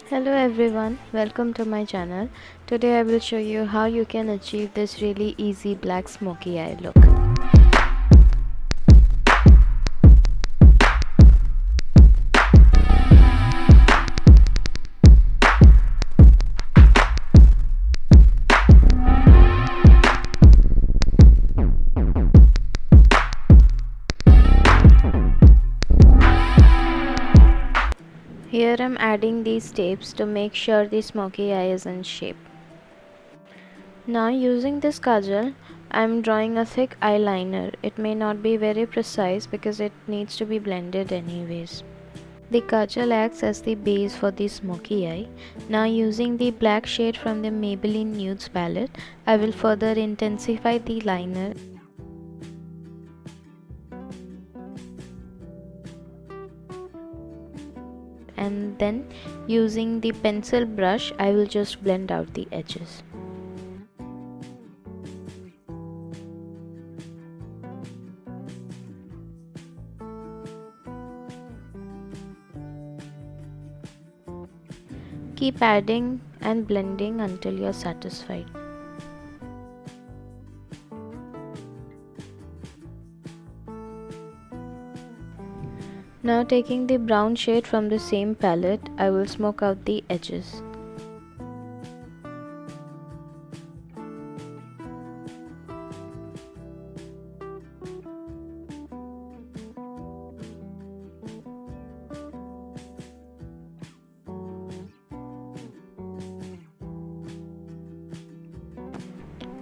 Hello everyone, welcome to my channel. Today I will show you how you can achieve this really easy black smoky eye look. Here I am adding these tapes to make sure the smoky eye is in shape. Now using this Kajal, I am drawing a thick eyeliner. It may not be very precise because it needs to be blended anyways. The Kajal acts as the base for the smoky eye. Now using the black shade from the Maybelline Nudes palette, I will further intensify the liner. And then using the pencil brush, I will just blend out the edges. Keep adding and blending until you are satisfied. Now taking the brown shade from the same palette, I will smoke out the edges.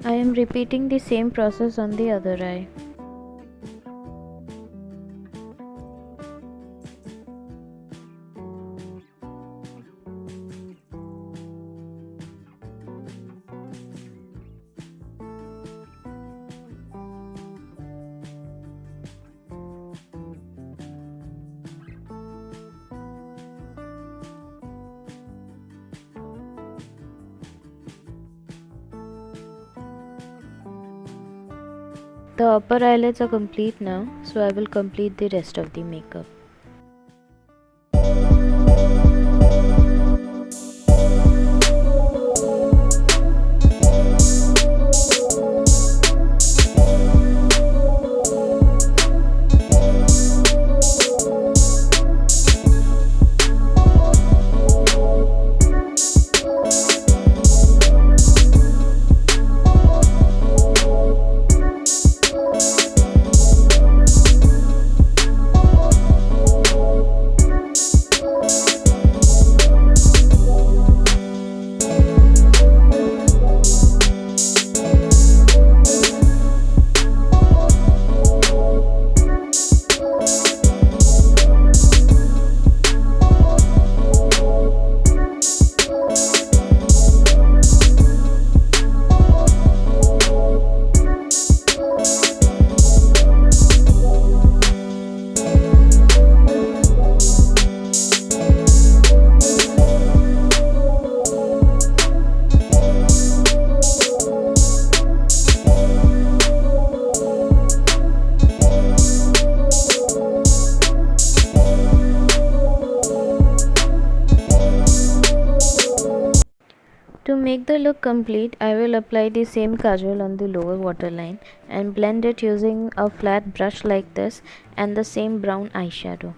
I am repeating the same process on the other eye. The upper eyelids are complete now, so I will complete the rest of the makeup. To make the look complete, I will apply the same kajal on the lower waterline and blend it using a flat brush like this and the same brown eyeshadow.